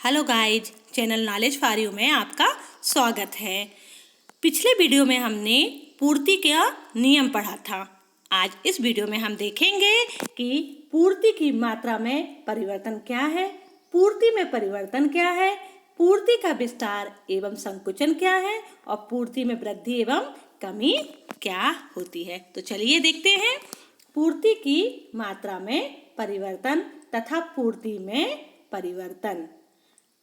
Hello guys, channel knowledge for you में आपका स्वागत है। पिछले वीडियो में हमने पूर्ति का नियम पढ़ा था। आज इस वीडियो में हम देखेंगे कि पूर्ति की मात्रा में परिवर्तन क्या है, पूर्ति में परिवर्तन क्या है, पूर्ति का विस्तार एवं संकुचन क्या है और पूर्ति में वृद्धि एवं कमी क्या होती है। तो चलिए देखते हैं। पूर्ति की मात्रा में परिवर्तन तथा पूर्ति में परिवर्तन।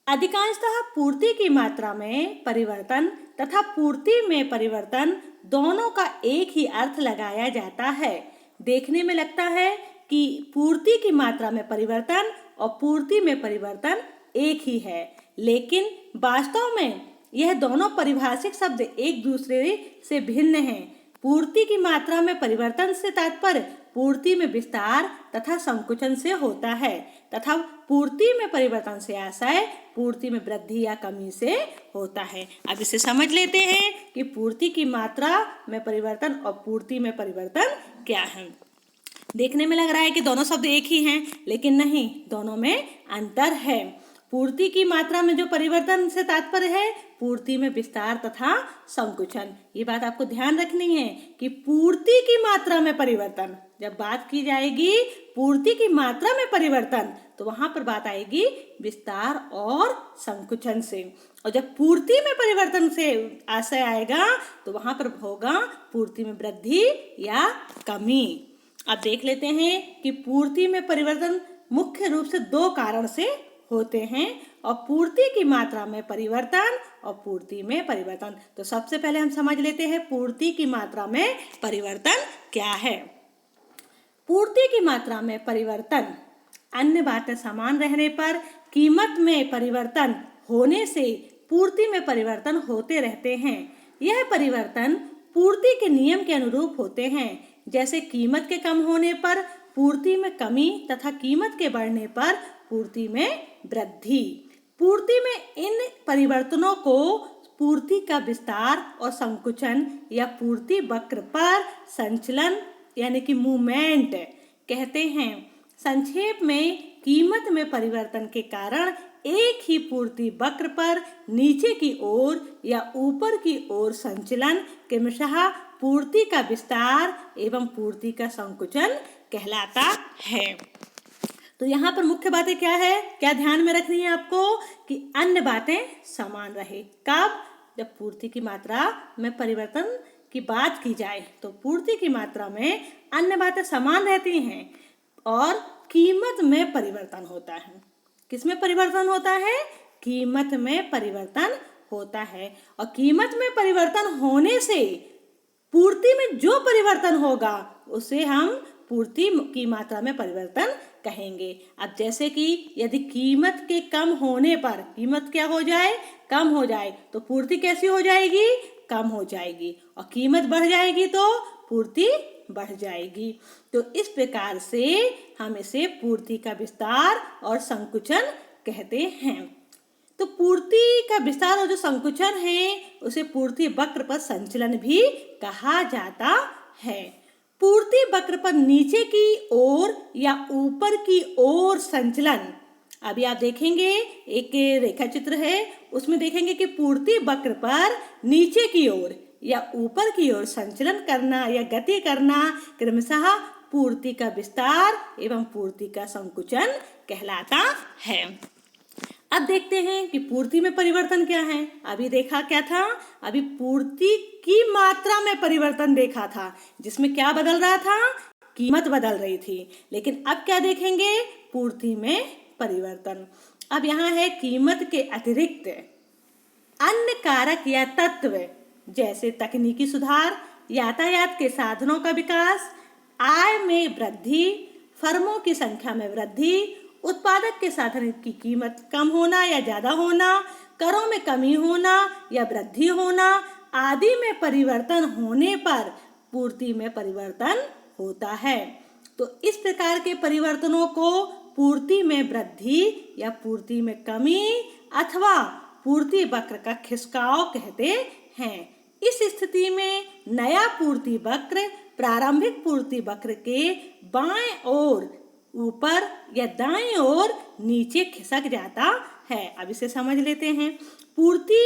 अधिकांशतः पूर्ति की मात्रा में परिवर्तन तथा पूर्ति में परिवर्तन दोनों का एक ही अर्थ लगाया जाता है। देखने में लगता है कि पूर्ति की मात्रा में परिवर्तन और पूर्ति में परिवर्तन एक ही है, लेकिन वास्तव में यह दोनों पारिभाषिक शब्द एक दूसरे से भिन्न हैं। पूर्ति की मात्रा में परिवर्तन से तात्पर्य पूर्ति में विस्तार तथा संकुचन से होता है तथा पूर्ति में परिवर्तन से आशय पूर्ति में वृद्धि या कमी से होता है। अब इसे समझ लेते हैं कि पूर्ति की मात्रा में परिवर्तन और पूर्ति में परिवर्तन क्या है। देखने में लग रहा है कि दोनों शब्द एक ही हैं, लेकिन नहीं, दोनों में अंतर है। पूर्ति की मात्रा में जो परिवर्तन से तात्पर्य है पूर्ति में विस्तार तथा संकुचन। ये बात आपको ध्यान रखनी है कि पूर्ति की मात्रा में परिवर्तन, जब बात की जाएगी पूर्ति की मात्रा में परिवर्तन तो वहां पर बात आएगी विस्तार और संकुचन से, और जब पूर्ति में परिवर्तन से आशय आएगा तो वहां पर होगा पूर्ति में वृद्धि या कमी। अब देख लेते हैं कि पूर्ति में परिवर्तन मुख्य रूप से दो कारण से होते हैं और पूर्ति की मात्रा में परिवर्तन और पूर्ति में परिवर्तन। तो सबसे पहले हम समझ लेते हैं पूर्ति की मात्रा में परिवर्तन क्या है। पूर्ति की मात्रा में परिवर्तन अन्य बातें समान रहने पर कीमत में परिवर्तन होने से पूर्ति में परिवर्तन होते रहते हैं। यह परिवर्तन पूर्ति के नियम के अनुरूप होते हैं, जैसे कीमत के कम होने पर पूर्ति में कमी तथा कीमत के बढ़ने पर पूर्ति में वृद्धि। पूर्ति में इन परिवर्तनों को पूर्ति का विस्तार और संकुचन या पूर्ति वक्र पर संचलन यानी कि मूवमेंट कहते हैं। संक्षेप में कीमत में परिवर्तन के कारण एक ही पूर्ति वक्र पर नीचे की ओर या ऊपर की ओर संचलन क्रमशः पूर्ति का विस्तार एवं पूर्ति का संकुचन कहलाता है। तो यहाँ पर मुख्य बातें क्या है, क्या ध्यान में रखनी है आपको कि अन्य बातें समान रहे। कब? जब पूर्ति की मात्रा में परिवर्तन की बात की जाए तो पूर्ति की मात्रा में अन्य बातें समान रहती हैं और कीमत में परिवर्तन होता है। किसमें परिवर्तन होता है? कीमत में परिवर्तन होता है, और कीमत में परिवर्तन होने से पूर्ति में जो परिवर्तन होगा उसे हम पूर्ति की मात्रा में परिवर्तन कहेंगे। अब जैसे कि यदि कीमत के कम होने पर कीमत क्या हो जाए? कम हो जाए तो पूर्ति कैसी हो जाएगी? कम हो जाएगी, और कीमत बढ़ जाएगी तो पूर्ति बढ़ जाएगी। तो इस प्रकार से हम इसे पूर्ति का विस्तार और संकुचन कहते हैं। तो पूर्ति का विस्तार और जो संकुचन है उसे पूर्ति वक्र पर संचलन भी कहा जाता है। पूर्ति वक्र पर नीचे की ओर या ऊपर की ओर संचलन। अभी आप देखेंगे एक रेखा चित्र है, उसमें देखेंगे कि पूर्ति वक्र पर नीचे की ओर या ऊपर की ओर संचलन करना या गति करना क्रमशः पूर्ति का विस्तार एवं पूर्ति का संकुचन कहलाता है। अब देखते हैं कि पूर्ति में परिवर्तन क्या है। अभी देखा क्या था? अभी पूर्ति की मात्रा में परिवर्तन देखा था, जिसमें क्या बदल रहा था? कीमत बदल रही थी। लेकिन अब क्या देखेंगे? पूर्ति में परिवर्तन। अब यहाँ है कीमत के अतिरिक्त अन्य कारक या तत्व, जैसे तकनीकी सुधार, यातायात के साधनों का विकास, आय में वृद्धि, फर्मों की संख्या में वृद्धि, उत्पादक के साधन की कीमत कम होना या ज्यादा होना, करों में कमी होना या वृद्धि होना आदि में परिवर्तन होने पर पूर्ति में परिवर्तन होता है। तो इस प्रकार के परिवर्तनों को पूर्ति में वृद्धि या पूर्ति में कमी अथवा पूर्ति वक्र का खिसकाव कहते हैं। इस स्थिति में नया पूर्ति वक्र प्रारंभिक पूर्ति वक्र के बाएं ओर ऊपर या दाएं ओर नीचे खिसक जाता है। अब इसे समझ लेते हैं। पूर्ति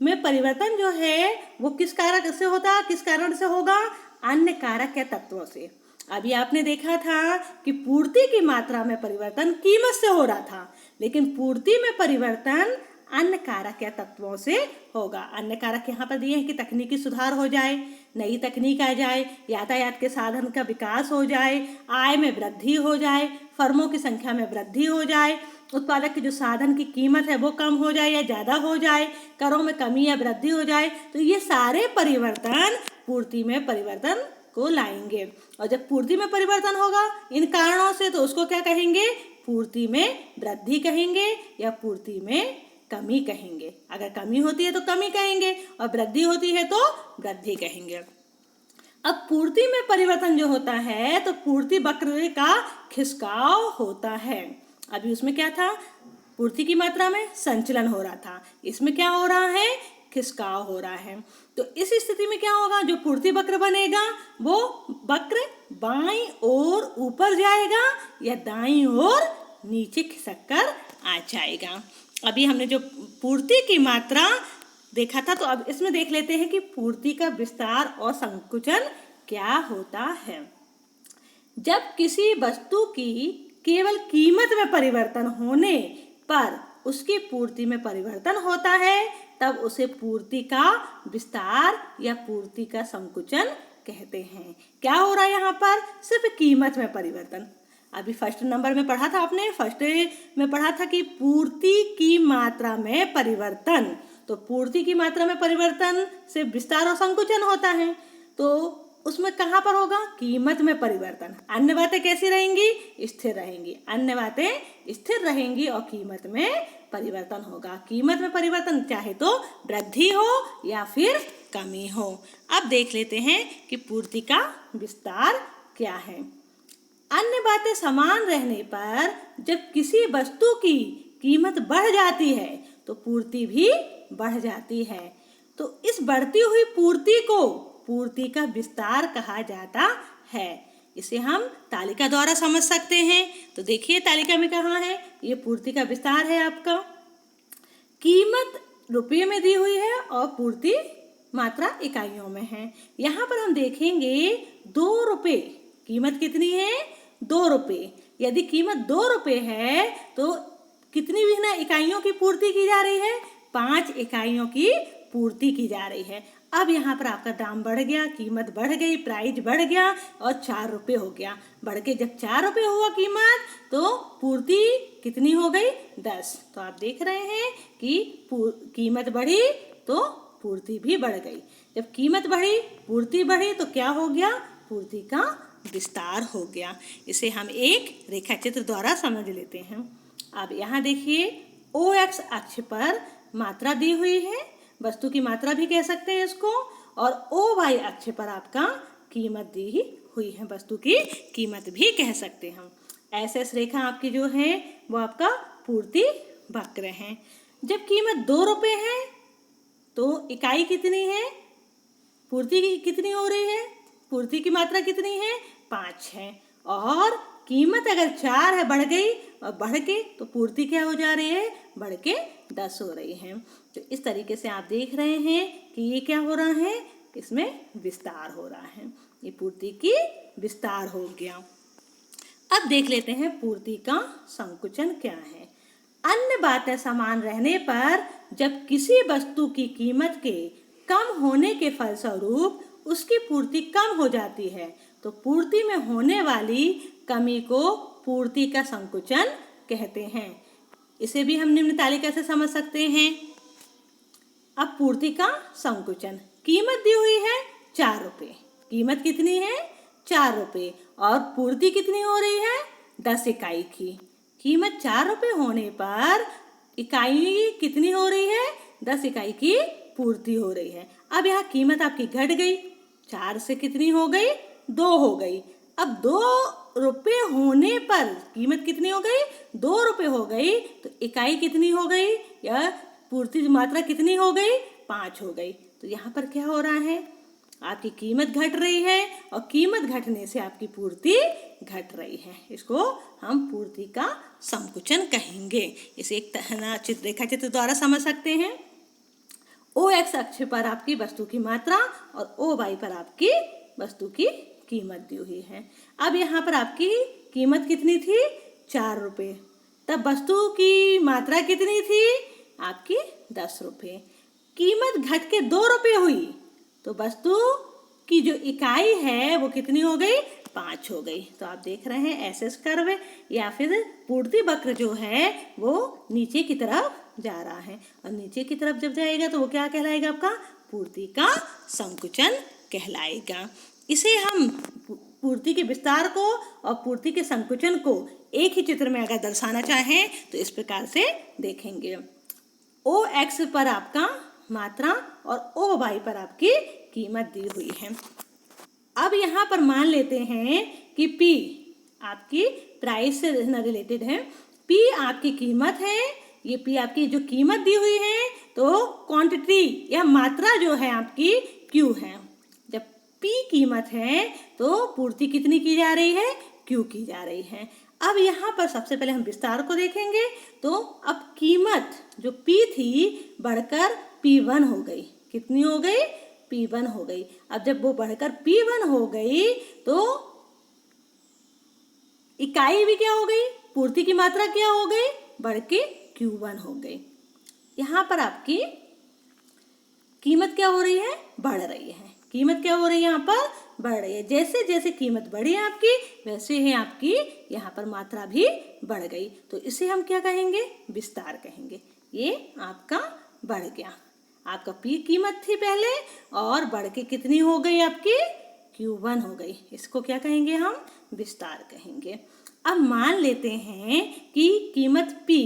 में परिवर्तन जो है वो किस कारक से होता है, किस कारण से होगा? अन्य कारक या तत्वों से। अभी आपने देखा था कि पूर्ति की मात्रा में परिवर्तन कीमत से हो रहा था, लेकिन पूर्ति में परिवर्तन अन्य कारक या तत्वों से होगा। अन्य कारक यहाँ पर दिए हैं कि तकनीकी सुधार हो जाए, नई तकनीक आ जाए, यातायात के साधन का विकास हो जाए, आय में वृद्धि हो जाए, फर्मों की संख्या में वृद्धि हो जाए, उत्पादक के जो साधन की कीमत है वो कम हो जाए या ज़्यादा हो जाए, करों में कमी या वृद्धि हो जाए। तो ये सारे परिवर्तन पूर्ति में परिवर्तन को लाएंगे। और जब पूर्ति में परिवर्तन होगा इन कारणों से, तो उसको क्या कहेंगे? पूर्ति में वृद्धि कहेंगे या पूर्ति में कमी कहेंगे। अगर कमी होती है तो कमी कहेंगे और वृद्धि होती है तो वृद्धि कहेंगे। अब पूर्ति में परिवर्तन जो होता है तो पूर्ति वक्र का खिसकाव होता है। अभी उसमें क्या था? पूर्ति की मात्रा में संचलन हो रहा था, इसमें क्या हो रहा है? खिसकाव हो रहा है। तो इस स्थिति में क्या होगा? जो पूर्ति वक्र बनेगा वो वक्र बाईं ओर ऊपर जाएगा या दाईं ओर नीचे खिसक कर आ जाएगा। अभी हमने जो पूर्ति की मात्रा देखा था, तो अब इसमें देख लेते हैं कि पूर्ति का विस्तार और संकुचन क्या होता है। जब किसी वस्तु की केवल कीमत में परिवर्तन होने पर उसकी पूर्ति में परिवर्तन होता है, तब उसे पूर्ति का विस्तार या पूर्ति का संकुचन कहते हैं। क्या हो रहा है यहाँ पर? सिर्फ कीमत में परिवर्तन। अभी फर्स्ट नंबर में पढ़ा था आपने, फर्स्ट में पढ़ा था कि पूर्ति की मात्रा में परिवर्तन। तो पूर्ति की मात्रा में परिवर्तन से विस्तार और संकुचन होता है, तो उसमें कहाँ पर होगा? कीमत में परिवर्तन। अन्य बातें कैसी रहेंगी? स्थिर रहेंगी। अन्य बातें स्थिर रहेंगी और कीमत में परिवर्तन होगा। कीमत में परिवर्तन चाहे तो वृद्धि हो या फिर कमी हो। अब देख लेते हैं कि पूर्ति का विस्तार क्या है। अन्य बातें समान रहने पर जब किसी वस्तु की कीमत बढ़ जाती है तो पूर्ति भी बढ़ जाती है। तो इस बढ़ती हुई पूर्ति को पूर्ति का विस्तार कहा जाता है। इसे हम तालिका द्वारा समझ सकते हैं। तो देखिए तालिका में कहाँ है? ये पूर्ति का विस्तार है आपका। कीमत रुपये में दी हुई है और पूर्ति मात्रा इकाइयों में है। यहाँ पर हम देखेंगे 2 रुपये। कीमत कितनी है? 2 रुपये। यदि कीमत 2 रुपये है तो कितनी भी इकाइयों की पूर्ति की जा रही है? 5 इकाइयों की पूर्ति की जा रही है। अब यहाँ पर आपका दाम बढ़ गया, कीमत बढ़ गई, प्राइस बढ़ गया और 4 रुपये हो गया। बढ़ के जब 4 रुपये हुआ कीमत, तो पूर्ति कितनी हो गई? 10। तो आप देख रहे हैं कि कीमत बढ़ी तो पूर्ति भी बढ़ गई। जब कीमत बढ़ी, पूर्ति बढ़ी, तो क्या हो गया? पूर्ति का विस्तार हो गया। इसे हम एक रेखा चित्र द्वारा समझ लेते हैं। अब यहाँ देखिए, OX अक्ष पर मात्रा दी हुई है, वस्तु की मात्रा भी कह सकते हैं इसको, और OY अक्ष पर आपका कीमत दी हुई है, वस्तु की कीमत भी कह सकते हैं हम। SS रेखा आपकी जो है वो आपका पूर्ति वक्र है। जब कीमत 2 रुपये है तो इकाई कितनी है? पूर्ति कितनी हो रही है? पूर्ति की मात्रा कितनी है? 5 है। और कीमत अगर 4 है, बढ़ गई और बढ़ के, तो पूर्ति क्या हो जा रही है? बढ़ के 10 हो रही है। तो इस तरीके से आप देख रहे हैं कि ये क्या हो रहा है? इसमें विस्तार हो रहा है। ये पूर्ति की विस्तार हो गया। अब देख लेते हैं पूर्ति का संकुचन क्या है। अन्य बातें समान रहने पर जब किसी वस्तु की कीमत के कम होने के फलस्वरूप उसकी पूर्ति कम हो जाती है, तो पूर्ति में होने वाली कमी को पूर्ति का संकुचन कहते हैं। इसे भी हम निम्न तालिका से समझ सकते हैं। अब पूर्ति का संकुचन। कीमत दी हुई है 4 रुपये। कीमत कितनी है? 4 रुपये। और पूर्ति कितनी हो रही है? 10 इकाई की। कीमत 4 रुपये होने पर इकाई कितनी हो रही है? 10 इकाई की पूर्ति हो रही है। अब यहाँ कीमत आपकी घट गई, 4 से कितनी हो गई? 2 हो गई। अब 2 रुपये होने पर कीमत कितनी हो गई? 2 रुपये हो गई। तो इकाई कितनी हो गई या पूर्ति मात्रा कितनी हो गई? 5 हो गई। तो यहाँ पर क्या हो रहा है? आपकी कीमत घट रही है और कीमत घटने से आपकी पूर्ति घट रही है। इसको हम पूर्ति का संकुचन कहेंगे। इसे एक रेखा चित्र द्वारा समझ सकते हैं। ओ एक्स अक्ष पर आपकी वस्तु की मात्रा और ओ वाई पर आपकी वस्तु की कीमत दी हुई है। अब यहाँ पर आपकी कीमत कितनी थी? 4 रुपये। तब वस्तु की मात्रा कितनी थी? आपकी 10 रुपये। कीमत घट के 2 रुपये हुई तो वस्तु की जो इकाई है वो कितनी हो गई? 5 हो गई। तो आप देख रहे हैं एसएस कर्व या फिर पूर्ति वक्र जो है वो नीचे की तरफ जा रहा है, और नीचे की तरफ जब जाएगा तो वो क्या कहलाएगा? आपका पूर्ति का संकुचन कहलाएगा। इसे हम पूर्ति के विस्तार को और पूर्ति के संकुचन को एक ही चित्र में अगर दर्शाना चाहें तो इस प्रकार से देखेंगे। ओ एक्स पर आपका मात्रा और ओ वाई पर आपकी कीमत दी हुई है। अब यहाँ पर मान लेते हैं कि P आपकी प्राइस से रिलेटेड है। P आपकी कीमत है। ये P आपकी जो कीमत दी हुई है तो क्वांटिटी या मात्रा जो है आपकी Q है। जब P कीमत है तो पूर्ति कितनी की जा रही है? Q की जा रही है। अब यहाँ पर सबसे पहले हम विस्तार को देखेंगे। तो अब कीमत जो P थी बढ़कर P1 हो गई। कितनी हो गई? P1 हो गई। अब जब वो बढ़कर P1 हो गई तो इकाई भी क्या हो गई? पूर्ति की मात्रा क्या हो गई? बढ़ के Q1 हो गई। यहाँ पर आपकी कीमत क्या हो रही है? बढ़ रही है। कीमत क्या हो रही है? यहाँ पर बढ़ रही है। जैसे जैसे कीमत बढ़ी है आपकी वैसे ही आपकी यहाँ पर मात्रा भी बढ़ गई। तो इसे हम क्या कहेंगे? विस्तार कहेंगे। ये आपका बढ़ गया। आपका P कीमत थी पहले और बढ़ के कितनी हो गई? आपकी Q1 हो गई। इसको क्या कहेंगे? हम विस्तार कहेंगे। अब मान लेते हैं कि कीमत P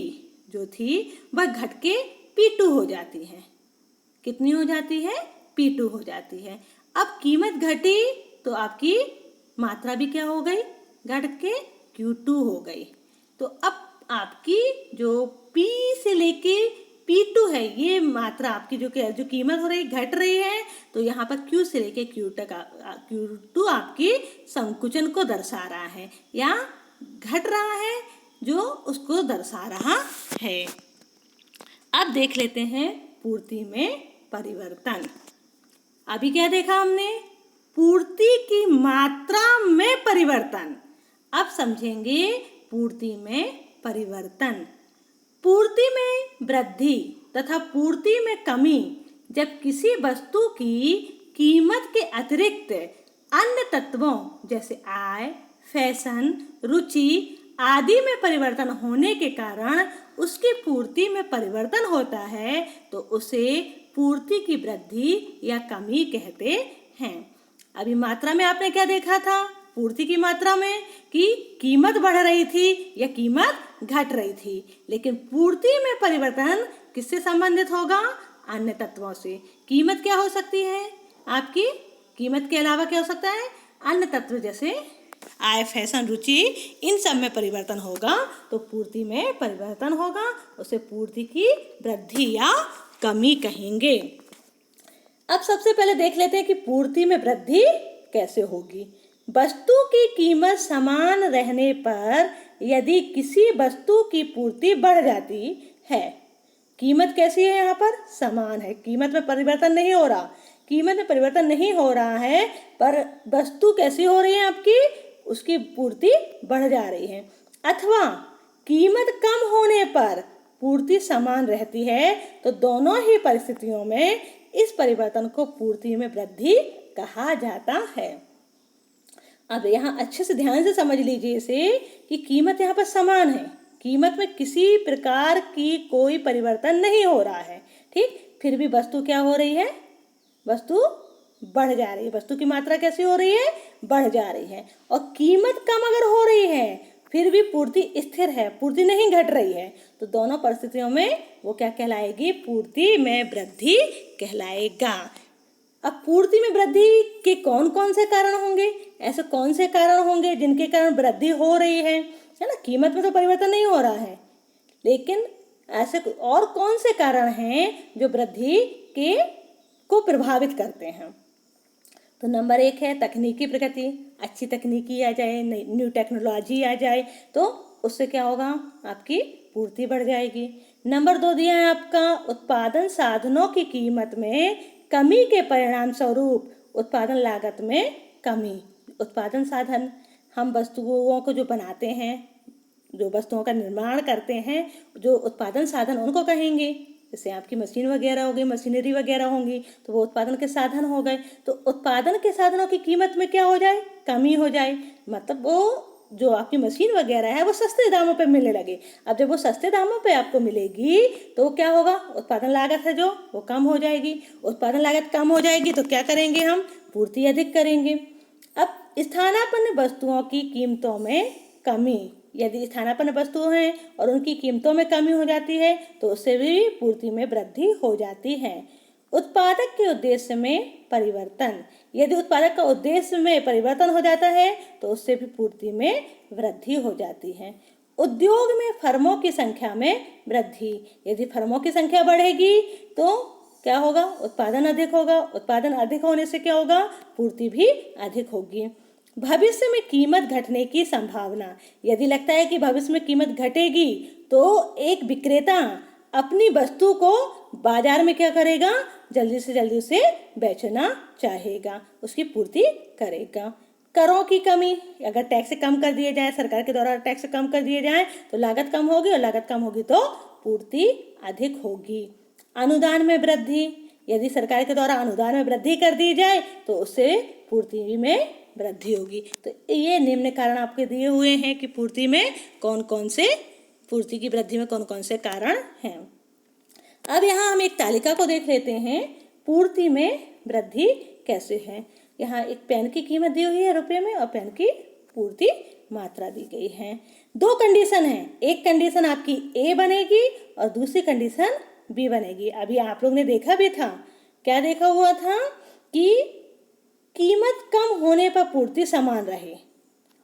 जो थी वह घट के P2 हो जाती है। कितनी हो जाती है? P2 हो जाती है। अब कीमत घटी तो आपकी मात्रा भी क्या हो गई? घट के Q2 हो गई। तो अब आपकी जो P से लेके P2 है ये मात्रा आपकी जो कीमत हो रही घट रही है तो यहाँ पर Q से लेके Q तक Q2 आपकी संकुचन को दर्शा रहा है या घट रहा है जो उसको दर्शा रहा है। अब देख लेते हैं पूर्ति में परिवर्तन। अभी क्या देखा हमने? पूर्ति की मात्रा में परिवर्तन। अब समझेंगे पूर्ति में परिवर्तन। पूर्ति में वृद्धि तथा पूर्ति में कमी जब किसी वस्तु की कीमत के अतिरिक्त अन्य तत्वों जैसे आय, फैशन, रुचि आदि में परिवर्तन होने के कारण उसकी पूर्ति में परिवर्तन होता है तो उसे पूर्ति की वृद्धि या कमी कहते हैं। अभी मात्रा में आपने क्या देखा था? पूर्ति की मात्रा में कि कीमत बढ़ रही थी या कीमत घट रही थी, लेकिन पूर्ति में परिवर्तन किससे संबंधित होगा? अन्य तत्वों से। कीमत क्या हो सकती है आपकी? कीमत के अलावा क्या हो सकता है? अन्य तत्व जैसे आय, फैशन, रुचि इन सब में परिवर्तन होगा तो पूर्ति में परिवर्तन होगा। उसे पूर्ति की वृद्धि या कमी कहेंगे। अब सबसे पहले देख लेते हैं कि पूर्ति में वृद्धि कैसे होगी। वस्तु की कीमत समान रहने पर यदि किसी वस्तु की पूर्ति बढ़ जाती है, कीमत कैसी है? यहाँ पर समान है। कीमत में परिवर्तन नहीं हो रहा। कीमत में परिवर्तन नहीं हो रहा है पर वस्तु कैसी हो रही है आपकी? उसकी पूर्ति बढ़ जा रही है। अथवा कीमत कम होने पर पूर्ति समान रहती है तो दोनों ही परिस्थितियों में इस परिवर्तन को पूर्ति में वृद्धि कहा जाता है। अब यहाँ अच्छे से ध्यान से समझ लीजिए इसे कि कीमत यहाँ पर समान है। कीमत में किसी प्रकार की कोई परिवर्तन नहीं हो रहा है, ठीक? फिर भी वस्तु क्या हो रही है? वस्तु बढ़ जा रही है। वस्तु की मात्रा कैसी हो रही है? बढ़ जा रही है। और कीमत कम अगर हो रही है फिर भी पूर्ति स्थिर है, पूर्ति नहीं घट रही है, तो दोनों परिस्थितियों में वो क्या कहलाएगी? पूर्ति में वृद्धि कहलाएगा। अब पूर्ति में वृद्धि के कौन कौन से कारण होंगे? ऐसे कौन से कारण होंगे जिनके कारण वृद्धि हो रही है ना? कीमत में तो परिवर्तन नहीं हो रहा है, लेकिन ऐसे और कौन से कारण हैं जो वृद्धि के को प्रभावित करते हैं? तो नंबर 1 है तकनीकी प्रगति, अच्छी तकनीकी आ जाए, न्यू टेक्नोलॉजी आ जाए तो उससे क्या होगा, आपकी पूर्ति बढ़ जाएगी। नंबर 2 दिया है आपका उत्पादन साधनों की कीमत में कमी के परिणाम स्वरूप उत्पादन लागत में कमी। उत्पादन साधन, हम वस्तुओं को जो बनाते हैं, जो वस्तुओं का निर्माण करते हैं, जो उत्पादन साधन उनको कहेंगे। जैसे आपकी मशीन वगैरह हो गई, मशीनरी वगैरह होंगी तो वो उत्पादन के साधन हो गए। तो उत्पादन के साधनों की कीमत में क्या हो जाए, कमी हो जाए, मतलब वो जो आपकी मशीन वगैरह है वो सस्ते दामों पे मिलने लगे। अब जब वो सस्ते दामों पे आपको मिलेगी तो क्या होगा, उत्पादन लागत है जो वो कम हो जाएगी। उत्पादन लागत कम हो जाएगी तो क्या करेंगे, हम पूर्ति अधिक करेंगे। अब स्थानापन्न वस्तुओं की कीमतों में कमी, यदि स्थानापन्न वस्तु हैं और उनकी कीमतों में कमी हो जाती है तो उससे भी पूर्ति में वृद्धि हो जाती है। उत्पादक के उद्देश्य में परिवर्तन, यदि उत्पादक का उद्देश्य में परिवर्तन हो जाता है तो उससे भी पूर्ति में वृद्धि हो जाती है। उद्योग में फर्मों की संख्या में वृद्धि, यदि फर्मों की संख्या बढ़ेगी तो क्या होगा, उत्पादन अधिक होगा। उत्पादन अधिक होने से क्या होगा, पूर्ति भी अधिक होगी। भविष्य में कीमत घटने की संभावना, यदि लगता है कि भविष्य में कीमत घटेगी तो एक विक्रेता अपनी वस्तु को बाजार में क्या करेगा, जल्दी से जल्दी उसे बेचना चाहेगा, उसकी पूर्ति करेगा। करों की कमी, अगर टैक्स कम कर दिए जाए, सरकार के द्वारा टैक्स कम कर दिए जाए तो लागत कम होगी, और लागत कम होगी तो पूर्ति अधिक होगी। अनुदान में वृद्धि, यदि सरकार के द्वारा अनुदान में वृद्धि कर दी जाए तो उससे पूर्ति में वृद्धि होगी। तो ये निम्न कारण आपके दिए हुए हैं कि पूर्ति में कौन कौन से, पूर्ति की वृद्धि में कौन कौन से कारण हैं। अब यहाँ हम एक तालिका को देख लेते हैं, पूर्ति में वृद्धि कैसे है। यहाँ एक पेन की कीमत दी हुई है रुपये में और पेन की पूर्ति मात्रा दी गई है। 2 कंडीशन है, एक कंडीशन आपकी ए बनेगी और दूसरी कंडीशन बी बनेगी। अभी आप लोग ने देखा भी था, क्या देखा हुआ था कि कीमत कम होने पर पूर्ति समान रहे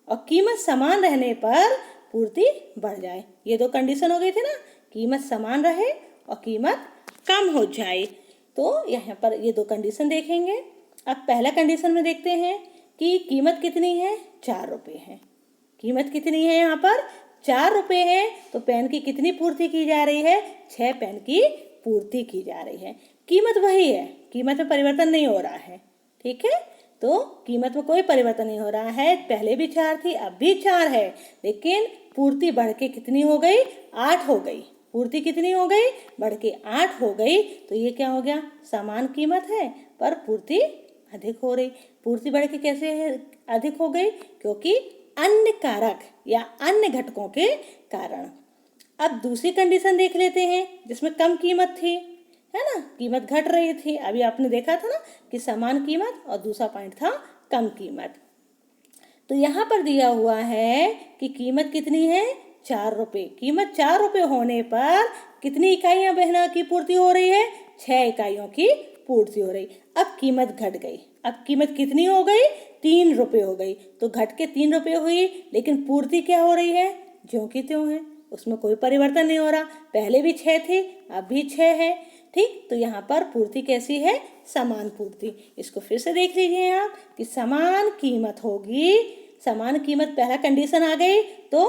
और कीमत समान रहने पर पूर्ति बढ़ जाए। ये 2 कंडीशन हो गई थी ना, कीमत समान रहे और कीमत कम हो जाए। तो यहाँ पर ये 2 कंडीशन देखेंगे। अब पहला कंडीशन में देखते हैं कि कीमत कितनी है, 4 रुपये है। कीमत कितनी है, यहाँ पर 4 रुपये है। तो पेन की कितनी पूर्ति की जा रही है, 6 पेन की पूर्ति की जा रही है। कीमत वही है, कीमत में परिवर्तन नहीं हो रहा है, ठीक है। तो कीमत में कोई परिवर्तन नहीं हो रहा है, पहले भी 4 थी अब भी 4 है, लेकिन पूर्ति बढ़ के कितनी हो गई, 8 हो गई। पूर्ति कितनी हो गई, बढ़ के 8 हो गई। तो ये क्या हो गया, समान कीमत है पर पूर्ति अधिक हो रही। पूर्ति बढ़ के कैसे अधिक हो गई, क्योंकि अन्य कारक या अन्य घटकों के कारण। अब दूसरी कंडीशन देख लेते हैं जिसमें कम कीमत थी, है ना, कीमत घट रही थी। अभी आपने देखा था ना कि समान कीमत और दूसरा पॉइंट था कम कीमत। तो यहाँ पर दिया हुआ है कि कीमत कितनी है, 4 रुपये। कीमत 4 रुपये होने पर कितनी इकाइयाँ बहना की पूर्ति हो रही है, 6 इकाइयों की पूर्ति हो रही। अब कीमत घट गई, अब कीमत कितनी हो गई, 3 रुपये हो गई। तो घट के 3 रुपये हुई, लेकिन पूर्ति क्या हो रही है, ज्यों की त्यों है, उसमें कोई परिवर्तन नहीं हो रहा। पहले भी 6 थी अब भी 6 है, ठीक। तो यहाँ पर पूर्ति कैसी है, समान पूर्ति। इसको फिर से देख लीजिए आप कि समान कीमत होगी, समान कीमत पहला कंडीशन आ गई तो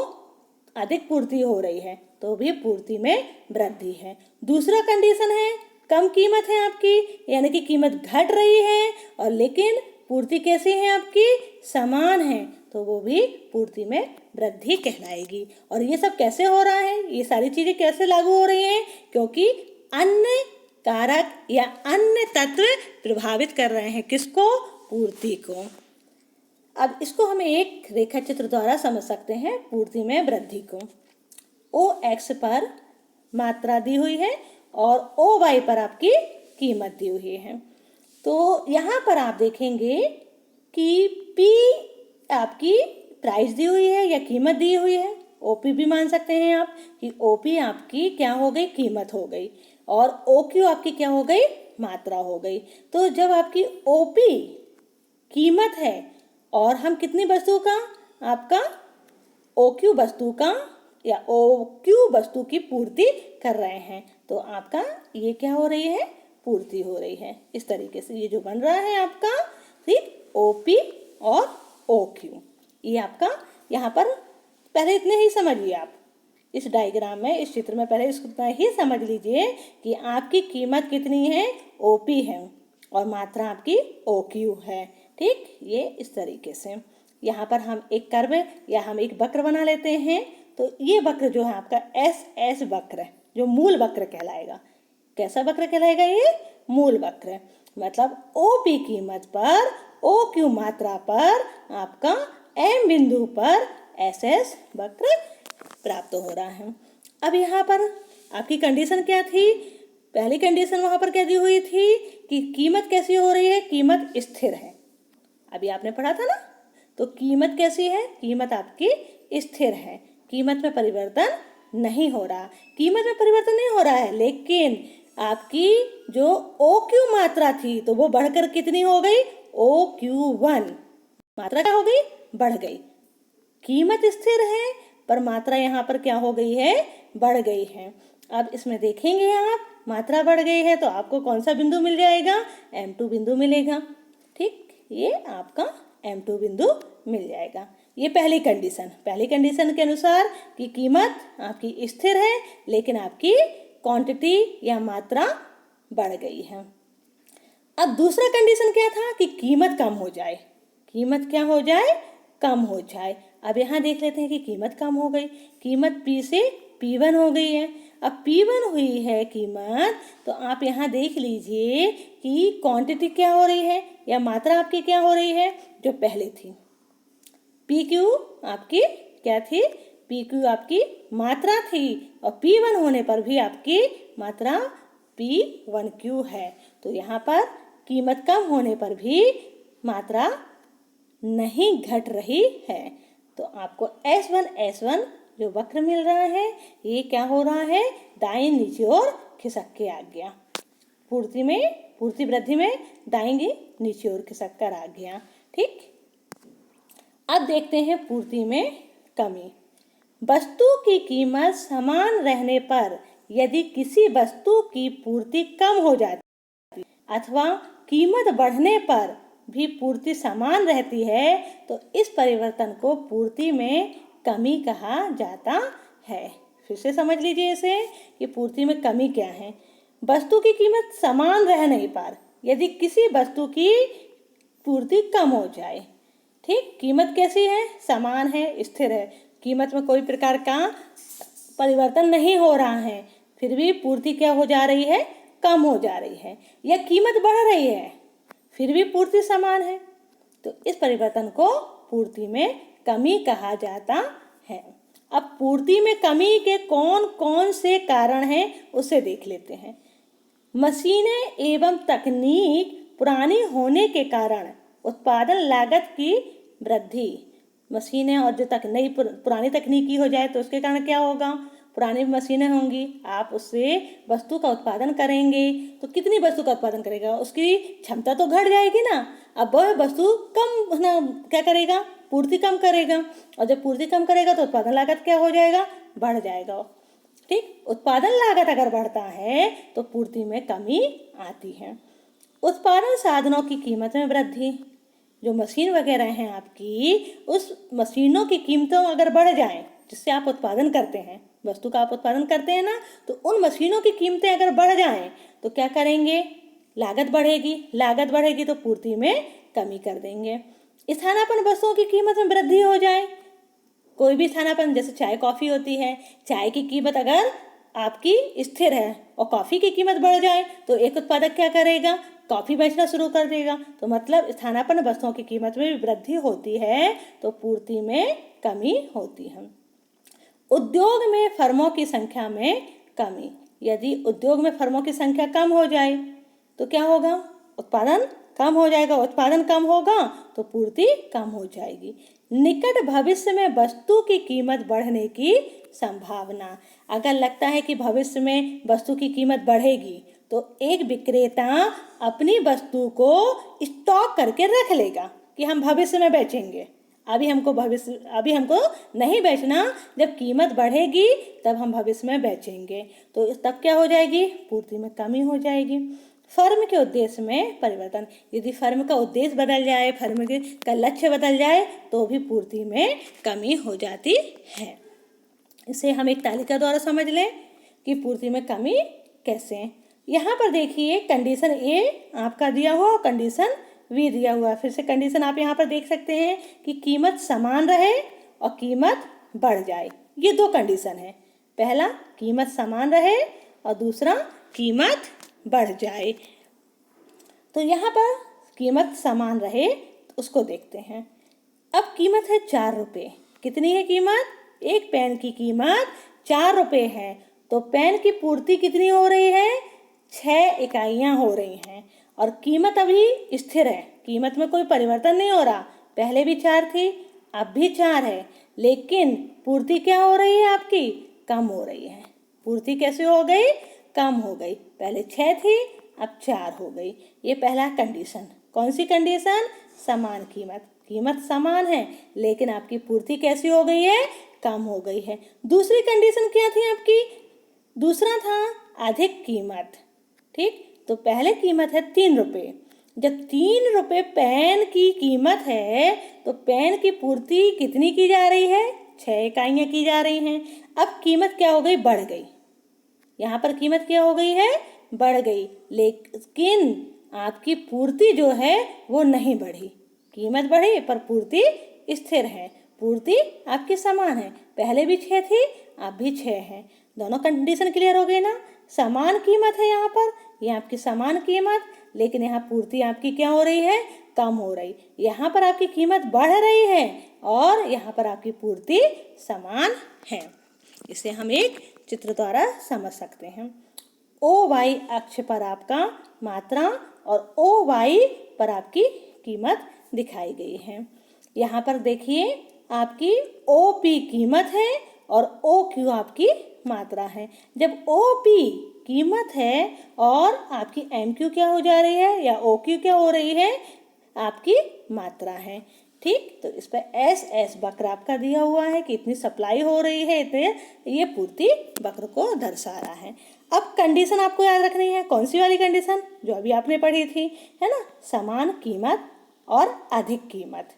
अधिक पूर्ति हो रही है, तो भी पूर्ति में वृद्धि है। दूसरा कंडीशन है कम कीमत है आपकी, यानी कि कीमत घट रही है और लेकिन पूर्ति कैसी है आपकी, समान है, तो वो भी पूर्ति में वृद्धि कहलाएगी। और ये सब कैसे हो रहा है, ये सारी चीजें कैसे लागू हो रही हैं, क्योंकि अन्य कारक या अन्य तत्व प्रभावित कर रहे हैं किसको, पूर्ति को। अब इसको हम एक रेखा चित्र द्वारा समझ सकते हैं पूर्ति में वृद्धि को। OX पर मात्रा दी हुई है और OY पर आपकी कीमत दी हुई है। तो यहाँ पर आप देखेंगे कि P आपकी प्राइस दी हुई है या कीमत दी हुई है। OP भी मान सकते हैं आप कि OP आपकी क्या हो गई, कीमत हो गई, और OQ आपकी क्या हो गई, मात्रा हो गई। तो जब आपकी OP कीमत है और हम कितनी वस्तु का, आपका OQ वस्तु का या OQ वस्तु की पूर्ति कर रहे हैं, तो आपका ये क्या हो रही है, पूर्ति हो रही है। इस तरीके से ये जो बन रहा है आपका, ठीक, OP और OQ। ये आपका यहाँ पर पहले इतने ही समझिए आप इस डायग्राम में, इस चित्र में पहले इतना ही समझ लीजिए कि आपकी कीमत कितनी है, OP है और मात्रा आपकी OQ है। ठीक, ये इस तरीके से यहाँ पर हम एक कर्व या हम एक वक्र बना लेते हैं। तो ये वक्र जो है आपका SS वक्र है, जो मूल वक्र कहलाएगा। कैसा वक्र कहलाएगा? ये मूल वक्र। मतलब OP कीमत पर OQ मात्रा पर आपका M बिंदु पर SS वक्र प्राप्त हो रहा है। अब यहाँ पर आपकी कंडीशन क्या थी? पहली कंडीशन वहाँ पर क्या दी हुई थी कि कीमत कैसी हो रही है? कीमत स्थिर है। अभी आपने पढ़ा था ना, तो कीमत कैसी है? कीमत आपकी स्थिर है, कीमत में परिवर्तन नहीं हो रहा। कीमत में परिवर्तन नहीं हो रहा है, लेकिन आपकी जो OQ मात्रा थी तो वो बढ़कर कितनी हो गई? OQ1 मात्रा क्या हो गई? बढ़ गई। कीमत स्थिर है पर मात्रा यहाँ पर क्या हो गई है? बढ़ गई है। अब इसमें देखेंगे आप, मात्रा बढ़ गई है तो आपको कौन सा बिंदु मिल जाएगा? M2 बिंदु मिलेगा। ठीक, ये आपका M2 बिंदु मिल जाएगा। ये पहली कंडीशन के अनुसार कि कीमत आपकी स्थिर है लेकिन आपकी क्वांटिटी या मात्रा बढ़ गई है। अब दूसरा कंडीशन क्या था कि कीमत कम हो जाए। कीमत क्या हो जाए? कम हो जाए। अब यहाँ देख लेते हैं कि कीमत कम हो गई, कीमत P से P1 हो गई है। अब P1 हुई है कीमत, तो आप यहाँ देख लीजिए कि क्वांटिटी क्या हो रही है या मात्रा आपकी क्या हो रही है? जो पहले थी PQ आपकी क्या थी? PQ आपकी मात्रा थी और P1 होने पर भी आपकी मात्रा P1Q है। तो यहाँ पर कीमत कम होने पर भी मात्रा नहीं घट रही है। तो आपको S1 जो वक्र मिल रहा है, ये क्या हो रहा है? दाईं नीचे और खिसक के आ गया। पूर्ति वृद्धि में दाईं नीचे और खिसक कर आ गया। ठीक, अब देखते हैं पूर्ति में कमी। वस्तु की कीमत समान रहने पर यदि किसी वस्तु की पूर्ति कम हो जाती अथवा कीमत बढ़ने पर भी पूर्ति समान रहती है तो इस परिवर्तन को पूर्ति में कमी कहा जाता है। फिर से समझ लीजिए इसे कि पूर्ति में कमी क्या है। वस्तु की कीमत समान रह नहीं पर यदि किसी वस्तु की पूर्ति कम हो जाए। ठीक, कीमत कैसी है? समान है, स्थिर है, कीमत में कोई प्रकार का परिवर्तन नहीं हो रहा है, फिर भी पूर्ति क्या हो जा रही है? कम हो जा रही है। या कीमत बढ़ रही है फिर भी पूर्ति समान है, तो इस परिवर्तन को पूर्ति में कमी कहा जाता है। अब पूर्ति में कमी के कौन कौन से कारण हैं उसे देख लेते हैं। मशीनें एवं तकनीक पुरानी होने के कारण उत्पादन लागत की वृद्धि। मशीनें और जो नई पुरानी तकनीकी हो जाए तो उसके कारण क्या होगा? पुरानी मशीनें होंगी, आप उससे वस्तु का उत्पादन करेंगे तो कितनी वस्तु का उत्पादन करेगा? उसकी क्षमता तो घट जाएगी ना। अब वह वस्तु कम ना क्या करेगा? पूर्ति कम करेगा, और जब पूर्ति कम करेगा तो उत्पादन लागत क्या हो जाएगा? बढ़ जाएगा। ठीक, उत्पादन लागत अगर बढ़ता है तो पूर्ति में कमी आती है। उत्पादन साधनों की कीमत में वृद्धि। जो मशीन वगैरह हैं आपकी, उस मशीनों की कीमतों अगर बढ़ जाएं जिससे आप उत्पादन करते हैं, वस्तु का आप उत्पादन करते हैं ना, तो उन मशीनों की कीमतें अगर बढ़ जाएं तो क्या करेंगे? लागत बढ़ेगी तो पूर्ति में कमी कर देंगे। स्थानापन्न वस्तुओं की कीमत में वृद्धि हो जाए। कोई भी स्थानापन्न, जैसे चाय कॉफ़ी होती है, चाय की कीमत अगर आपकी स्थिर है और कॉफ़ी की कीमत बढ़ जाए तो एक उत्पादक क्या करेगा? कॉफ़ी बेचना शुरू कर देगा। तो मतलब स्थानापन्न वस्तुओं की कीमत में वृद्धि होती है तो पूर्ति में कमी होती है। उद्योग में फर्मों की संख्या में कमी। यदि उद्योग में फर्मों की संख्या कम हो जाए तो क्या होगा? उत्पादन कम हो जाएगा। उत्पादन कम होगा तो पूर्ति कम हो जाएगी। निकट भविष्य में वस्तु की कीमत बढ़ने की संभावना। अगर लगता है कि भविष्य में वस्तु की कीमत बढ़ेगी तो एक विक्रेता अपनी वस्तु को स्टॉक करके रख लेगा कि हम भविष्य में बेचेंगे। अभी हमको नहीं बेचना, जब कीमत बढ़ेगी तब हम भविष्य में बेचेंगे। तो तब क्या हो जाएगी? पूर्ति में कमी हो जाएगी। फर्म के उद्देश्य में परिवर्तन। यदि फर्म का उद्देश्य बदल जाए, फर्म का लक्ष्य बदल जाए तो भी पूर्ति में कमी हो जाती है। इसे हम एक तालिका द्वारा समझ लें कि पूर्ति में कमी कैसे है। यहाँ पर देखिए कंडीशन ए आपका दिया हुआ और कंडीशन बी दिया हुआ। फिर से कंडीशन आप यहाँ पर देख सकते हैं कि कीमत समान रहे और कीमत बढ़ जाए। ये दो कंडीशन है, पहला कीमत समान रहे और दूसरा कीमत बढ़ जाए। तो यहाँ पर कीमत समान रहे उसको देखते हैं। अब कीमत है 4 रुपये। कितनी है कीमत? एक पेन की कीमत 4 रुपये है, तो पेन की पूर्ति कितनी हो रही है? 6 इकाइयाँ हो रही हैं और कीमत अभी स्थिर है, कीमत में कोई परिवर्तन नहीं हो रहा। पहले भी 4 थी, अब भी 4 है, लेकिन पूर्ति क्या हो रही है आपकी? कम हो रही है। पूर्ति कैसे हो गई? कम हो गई। पहले 6 थी, अब 4 हो गई। ये पहला कंडीशन। कौन सी कंडीशन? समान कीमत। कीमत समान है लेकिन आपकी पूर्ति कैसी हो गई है? कम हो गई है। दूसरी कंडीशन क्या थी आपकी? दूसरा था अधिक कीमत। ठीक, तो पहले कीमत है 3 रुपये। जब 3 रुपये पेन की कीमत है तो पेन की पूर्ति कितनी की जा रही है? 6 इकाइयाँ की जा रही हैं। अब कीमत क्या हो गई? बढ़ गई। यहाँ पर कीमत क्या हो गई है? बढ़ गई, लेकिन आपकी पूर्ति जो है वो नहीं बढ़ी। कीमत बढ़ी पर पूर्ति स्थिर है। पूर्ति आपकी समान है, पहले भी 6 थी, अब भी 6 है। दोनों कंडीशन क्लियर हो गई ना? समान कीमत है यहाँ पर, ये आपकी समान कीमत, लेकिन यहाँ पूर्ति आपकी क्या हो रही है? कम हो रही। यहाँ पर आपकी कीमत बढ़ रही है और यहाँ पर आपकी पूर्ति समान है। इसे हम एक चित्र द्वारा समझ सकते हैं। OY अक्ष पर आपका मात्रा और OY पर आपकी कीमत दिखाई गई है। यहाँ पर देखिए आपकी OP कीमत है और OQ आपकी मात्रा है। जब OP कीमत है और आपकी MQ क्या हो जा रही है या OQ क्या हो रही है? आपकी मात्रा है। ठीक, तो इस पर SS वक्र आपका दिया हुआ है कि इतनी सप्लाई हो रही है, इतने ये पूर्ति वक्र को दर्शा रहा है। अब कंडीशन आपको याद रखनी है। कौन सी वाली कंडीशन? जो अभी आपने पढ़ी थी, है ना? समान कीमत और अधिक कीमत।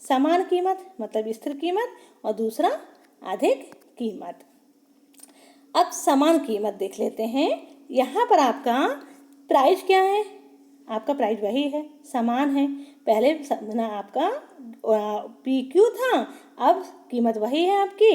समान कीमत मतलब स्थिर कीमत और दूसरा अधिक कीमत। अब समान कीमत देख लेते हैं। यहाँ पर आपका प्राइस क्या है? आपका प्राइस वही है, समान है। पहले ना आपका PQ था, अब कीमत वही है आपकी,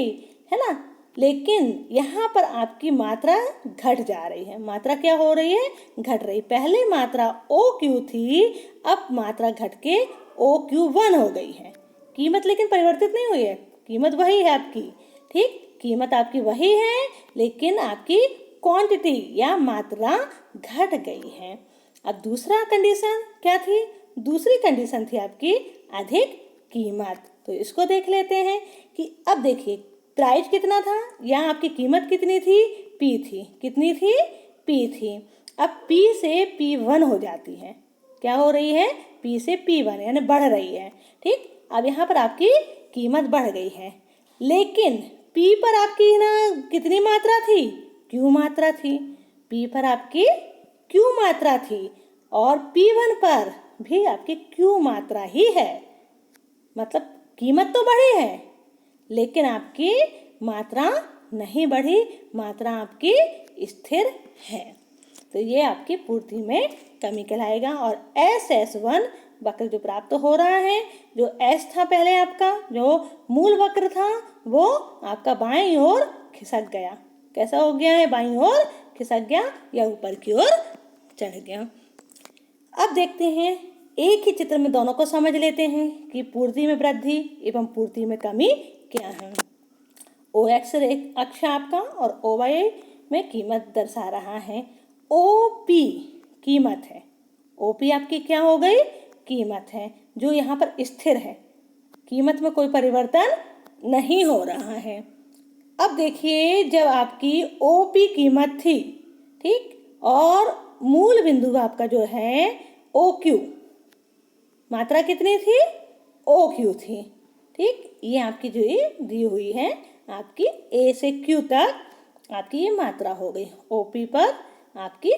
है ना? लेकिन यहाँ पर आपकी मात्रा घट जा रही है। मात्रा क्या हो रही है? घट रही। पहले मात्रा OQ थी, अब मात्रा घट के OQ1 हो गई है। कीमत लेकिन परिवर्तित नहीं हुई है, कीमत वही है आपकी। ठीक, कीमत आपकी वही है लेकिन आपकी क्वांटिटी या मात्रा घट गई है। अब दूसरा कंडीशन क्या थी? दूसरी कंडीशन थी आपकी अधिक कीमत। तो इसको देख लेते हैं कि अब देखिए प्राइस कितना था, यहाँ आपकी कीमत कितनी थी? P थी। कितनी थी? P थी। अब P से P1 हो जाती है। क्या हो रही है? P से P1 यानी बढ़ रही है। ठीक, अब यहाँ पर आपकी कीमत बढ़ गई है, लेकिन P पर आपकी ना कितनी मात्रा थी? Q मात्रा थी। P पर आपकी Q मात्रा थी और P1 पर भी आपकी Q मात्रा ही है। मतलब कीमत तो बढ़ी है लेकिन आपकी मात्रा नहीं बढ़ी, मात्रा आपकी स्थिर है। तो ये आपकी पूर्ति में कमी कहलाएगा। और SS1 वक्र जो प्राप्त हो रहा है, जो S था पहले आपका, जो मूल वक्र था, वो आपका बाईं ओर खिसक गया। कैसा हो गया है? बाईं ओर खिसक गया या ऊपर की ओर चढ़ गया। अब देखते हैं, एक ही चित्र में दोनों को समझ लेते हैं कि पूर्ति में वृद्धि एवं पूर्ति में कमी क्या है। OX अक्ष आपका और OY में कीमत दर्शा रहा है। OP कीमत है। OP आपकी क्या हो गई? कीमत है, जो यहाँ पर स्थिर है। कीमत में कोई परिवर्तन नहीं हो रहा है। अब देखिए जब आपकी OP कीमत थी, ठीक, और मूल बिंदु आपका जो है OQ, मात्रा कितनी थी? OQ थी। ठीक, ये आपकी जो ये दी हुई है आपकी A से Q तक आपकी ये मात्रा हो गई। OP पर आपकी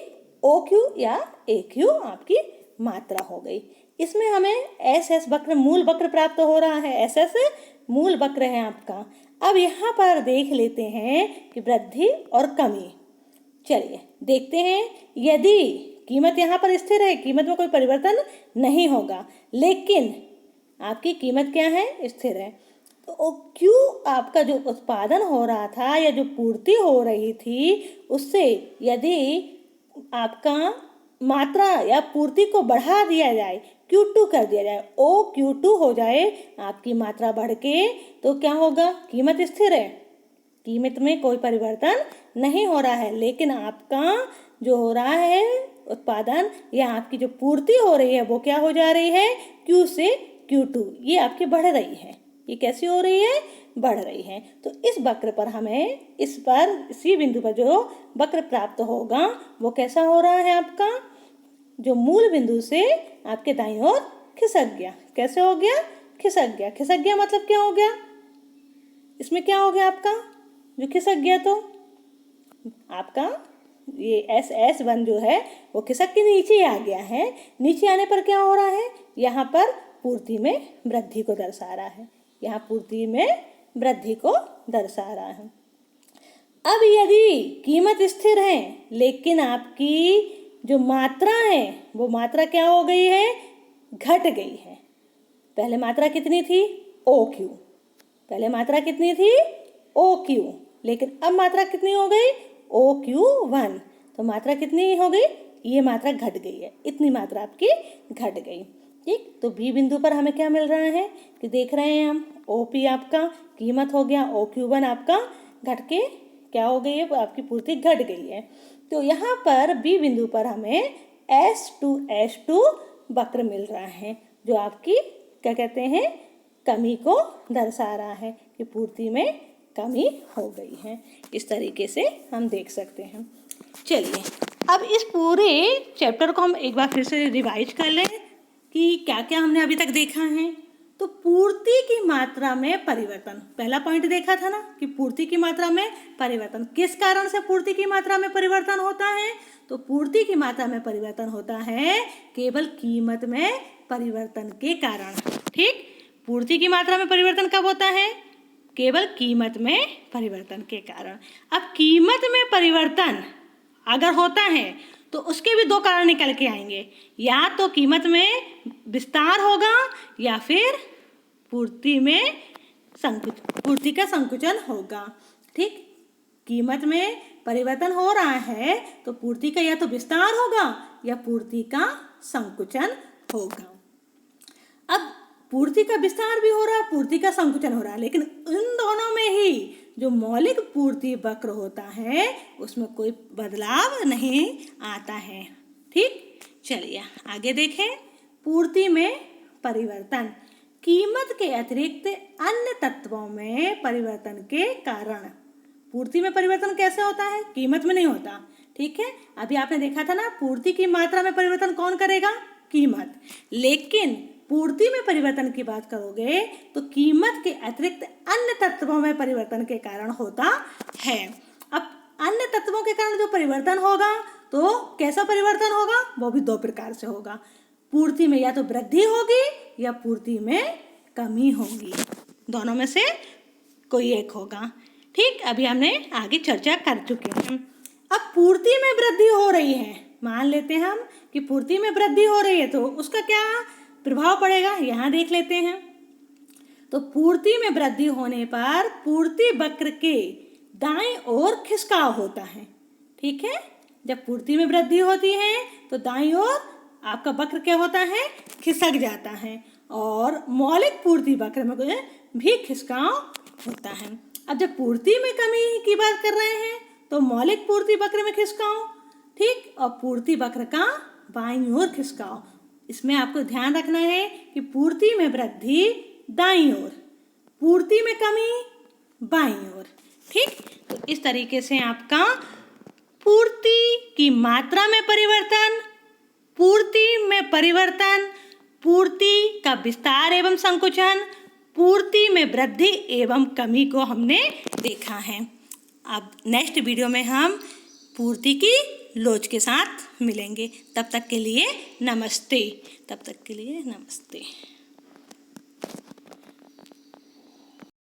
ओ क्यू या ए क्यू आपकी मात्रा हो गई। इसमें हमें एस एस वक्र, मूल वक्र प्राप्त हो रहा है। एस एस मूल वक्र है आपका। अब यहाँ पर देख लेते हैं कि वृद्धि और कमी। चलिए देखते हैं। यदि कीमत यहाँ पर स्थिर है, कीमत में कोई परिवर्तन नहीं होगा, लेकिन आपकी कीमत क्या है, स्थिर है, तो क्यू आपका जो उत्पादन हो रहा था या जो पूर्ति हो रही थी उससे यदि आपका मात्रा या पूर्ति को बढ़ा दिया जाए, Q2 कर दिया जाए, ओ Q2 हो जाए आपकी मात्रा बढ़ के, तो क्या होगा, कीमत स्थिर है, कीमत में कोई परिवर्तन नहीं हो रहा है, लेकिन आपका जो हो रहा है उत्पादन या आपकी जो पूर्ति हो रही है वो क्या हो जा रही है, Q से Q2, ये आपकी बढ़ रही है। ये कैसी हो रही है, बढ़ रही है। तो इस वक्र पर हमें इसी बिंदु पर जो वक्र प्राप्त होगा वो कैसा हो रहा है, आपका जो मूल बिंदु से आपके दाईं ओर खिसक गया। कैसे हो गया, खिसक गया। खिसक गया मतलब क्या हो गया, इसमें क्या हो गया आपका जो खिसक गया, तो आपका ये S1 जो है वो खिसक के नीचे आ गया है। नीचे आने पर क्या हो रहा है, यहाँ पर पूर्ति में वृद्धि को दर्शा रहा है, यहाँ पूर्ति में वृद्धि को दर्शा रहा है। अब यदि कीमत स्थिर है लेकिन आपकी जो मात्रा है वो मात्रा क्या हो गई है, घट गई है। पहले मात्रा कितनी थी, OQ, पहले मात्रा कितनी थी, OQ, लेकिन अब मात्रा कितनी हो गई, OQ1, तो मात्रा कितनी हो गई, ये मात्रा घट गई है, इतनी मात्रा आपकी घट गई। ठीक, तो बी बिंदु पर हमें क्या मिल रहा है कि देख रहे हैं हम OP आपका कीमत हो गया, OQ1 आपका घट के क्या हो गई है, आपकी पूर्ति घट गई है। तो यहाँ पर बी बिंदु पर हमें S2 वक्र मिल रहा है जो आपकी क्या कहते हैं, कमी को दर्शा रहा है कि पूर्ति में कमी हो गई है। इस तरीके से हम देख सकते हैं। चलिए अब इस पूरे चैप्टर को हम एक बार फिर से रिवाइज कर लें कि क्या क्या हमने अभी तक देखा है। तो पूर्ति की मात्रा में परिवर्तन, पहला पॉइंट देखा था ना कि पूर्ति की मात्रा में परिवर्तन, किस कारण से पूर्ति की मात्रा में परिवर्तन होता है, तो पूर्ति की मात्रा में परिवर्तन होता है केवल कीमत में परिवर्तन के कारण। ठीक, पूर्ति की मात्रा में परिवर्तन कब होता है, केवल कीमत में परिवर्तन के कारण। अब कीमत में परिवर्तन अगर होता है तो उसके भी दो कारण निकल के आएंगे, या तो कीमत में विस्तार होगा या फिर पूर्ति का संकुचन होगा। ठीक, कीमत में परिवर्तन हो रहा है तो पूर्ति का या तो विस्तार होगा या पूर्ति का संकुचन होगा। अब पूर्ति का विस्तार भी हो रहा है, पूर्ति का संकुचन हो रहा है, लेकिन इन दोनों में ही जो मौलिक पूर्ति वक्र होता है उसमें कोई बदलाव नहीं आता है। ठीक, चलिए आगे देखें। पूर्ति में परिवर्तन, कीमत के अतिरिक्त अन्य तत्वों में परिवर्तन के कारण। पूर्ति में परिवर्तन कैसे होता है, कीमत में नहीं होता। ठीक है, अभी आपने देखा था ना, पूर्ति की मात्रा में परिवर्तन कौन करेगा, कीमत, लेकिन पूर्ति में परिवर्तन की बात करोगे तो कीमत के अतिरिक्त अन्य तत्वों में परिवर्तन के कारण होता है। अब अन्य तत्वों के कारण जो परिवर्तन होगा तो कैसा परिवर्तन होगा, वो भी दो प्रकार से होगा। पूर्ति में या तो वृद्धि होगी या पूर्ति में कमी होगी, दोनों में से कोई एक होगा। ठीक, अभी हमने आगे चर्चा कर चुके हैं। अब पूर्ति में वृद्धि हो रही है, मान लेते हैं हम कि पूर्ति में वृद्धि हो रही है, तो उसका क्या प्रभाव पड़ेगा, यहाँ देख लेते हैं। तो पूर्ति में वृद्धि होने पर पूर्ति वक्र के दाईं ओर खिसकाव होता है। ठीक है, जब पूर्ति में वृद्धि होती है तो दाईं ओर आपका वक्र क्या होता है, खिसक जाता है, और मौलिक पूर्ति वक्र में भी खिसकाव होता है। अब जब पूर्ति में कमी की बात कर रहे हैं तो मौलिक पूर्ति वक्र में खिसकाव, ठीक, और पूर्ति वक्र का बाईं ओर खिसकाव। इसमें आपको ध्यान रखना है कि पूर्ति में वृद्धि दाईं ओर, पूर्ति में कमी बाईं ओर। ठीक, तो इस तरीके से आपका पूर्ति की मात्रा में परिवर्तन, पूर्ति में परिवर्तन, पूर्ति का विस्तार एवं संकुचन, पूर्ति में वृद्धि एवं कमी को हमने देखा है। अब नेक्स्ट वीडियो में हम पूर्ति की लोच के साथ मिलेंगे। तब तक के लिए नमस्ते।